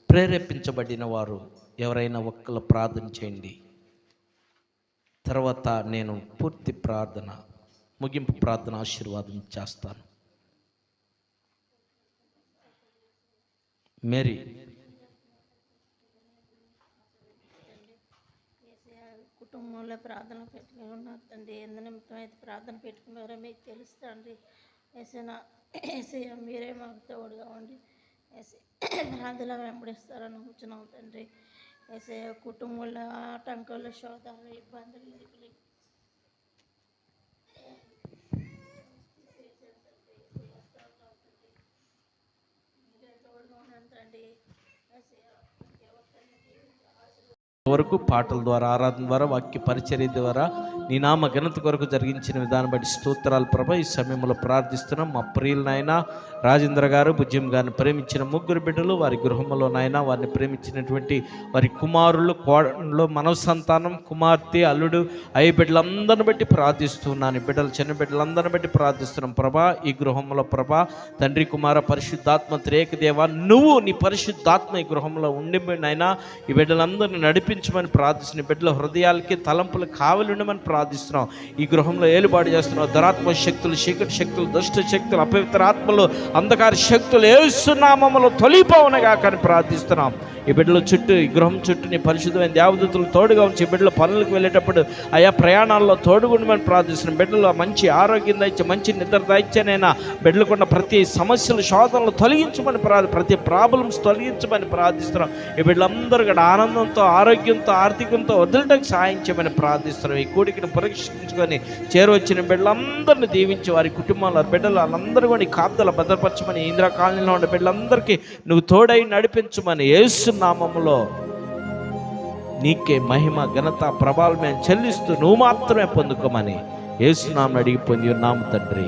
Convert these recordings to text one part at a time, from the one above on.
ప్రేరేపించబడిన వారు ఎవరైనా ఒక్కరు ప్రార్థన చేయండి. తర్వాత నేను పూర్తి ప్రార్థన, ముగింపు ప్రార్థన ఆశీర్వాదం చేస్తాను. మేరీ. కుటుంబంలో ప్రార్థన పెట్టుకుని ఉన్నారు తండ్రి. ఎందు నిమిత్తం అయితే ప్రార్థన పెట్టుకున్నారో మీకు తెలుసు తండ్రి. ఏసయ్య మీరే మాకు తోడుగా ఉండి ప్రార్థన వెంబడిస్తారని కూర్చున్నాం తండ్రి. ఏసయ్య కుటుంబంలో ఆటంకాలు, శోధాలు, ఇబ్బందులు మీరే తోడుగా ఉన్నాను తండ్రి. వరకు పాటల ద్వారా, ఆరాధన ద్వారా, వాక్య పరిచర్య ద్వారా నీ నామ ఘనత కొరకు జరిగించిన విధానం బట్టి స్తోత్రాలు ప్రభా. ఈ సమయంలో ప్రార్థిస్తున్నాం. మా ప్రియులు నాయన రాజేంద్ర గారు, భుజ్యం గారిని ప్రేమించిన ముగ్గురు బిడ్డలు, వారి గృహంలో నాయన వారిని ప్రేమించినటువంటి వారి కుమారులు, కోడళ్ళు, మనవ సంతానం, కుమార్తె, అల్లుడు, అయ్యి బిడ్డలందరిని బట్టి ప్రార్థిస్తున్నాను. బిడ్డలు, చిన్న బిడ్డలందరిని బట్టి ప్రార్థిస్తున్నాం ప్రభా. ఈ గృహంలో ప్రభా తండ్రి, కుమార, పరిశుద్ధాత్మ త్రియేక దేవా, నువ్వు నీ పరిశుద్ధాత్మ ఈ గృహంలో ఉండి నాయన ఈ బిడ్డలందరినీ నడిపించమని ప్రార్థిస్తున్నాం. బిడ్డల హృదయాలకి, తలంపులు కావలి ఉండమని ప్రార్థిస్తున్నాం. ఈ గృహంలో ఏలుబాటు చేస్తున్నాం. దురాత్మ శక్తులు, చీకటి శక్తులు, దుష్ట శక్తులు, అపవిత్ర ఆత్మలు, అంధకార శక్తులు యేసు నామములో తొలిపోవునగా కానీ ప్రార్థిస్తున్నాం. ఈ బిడ్డల చుట్టూ, ఈ గృహం చుట్టూ నీ పరిశుద్ధమైన దేవదూతలు తోడుగా ఉంచి బిడ్డల పనులకు వెళ్ళేటప్పుడు ఆయా ప్రయాణాల్లో తోడుగుండమని ప్రార్థిస్తున్నాం. బిడ్డలు మంచి ఆరోగ్యం దయచి, మంచి నిద్ర దయచనైనా బిడ్డలకున్న ప్రతి సమస్యలు, శోధనలు తొలగించమని ప్రతి ప్రాబ్లమ్స్ తొలగించమని ప్రార్థిస్తున్నాం. ఈ బిడ్డలందరూ కూడా ఆనందంతో, ఆరోగ్యంతో, ఆర్థికంతో వదలటకు సహాయం చేయమని ప్రార్థిస్తున్నాం. ఈ కూడికను పరీక్షించుకొని చేరువచ్చిన బిడ్డలందరినీ దీవించి వారి కుటుంబాల బిడ్డలు వాళ్ళందరూ కూడా కాపుదల భద్రపరచమని, ఇందిరా కాలనీలో ఉన్న బిడ్డలందరికీ నువ్వు తోడై నడిపించమని యేసు నామములో నీకే మహిమ, ఘనత, ప్రభావం మేము చెల్లిస్తూ నువ్వు మాత్రమే పొందుకోమని యేసు నామమున అడిగి పొంది ఉన్నాము తండ్రి.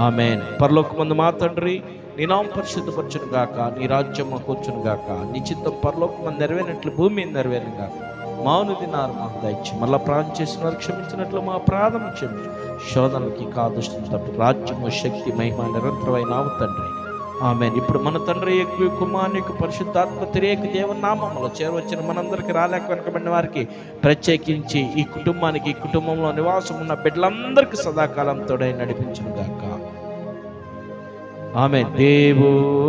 ఆమేన్. పరలోకమందు మా తండ్రి, నీ నామం పరిశుద్ధపరచును గాక, నీ రాజ్యం కూర్చును గాక, నీ చిత్తం పరలోకమందు నెరవేరినట్లు భూమి మీద నెరవేరును గాక. మాను దినారు మాకు దయచి, మళ్ళా ప్రాణం చేసిన వారు క్షమించినట్లు మా ప్రాణం క్షమించు. శోధనలకి కాదుష్టం తప్ప రాజ్యము, శక్తి, మహిమ నిరంతరమైన నావు తండ్రి. ఆమేన్. ఇప్పుడు మన తండ్రి ఎక్కువ కుమారునికి పరిశుద్ధాత్మ త్రియేక దేవుని నామములో చేరవచ్చిన మనందరికీ రాలేక వెనకబడిన వారికి ప్రత్యేకించి ఈ కుటుంబానికి, ఈ కుటుంబంలో నివాసం ఉన్న బిడ్డలందరికీ సదాకాలం తోడై నడిపించును గాక. ఆమేన్. దేవు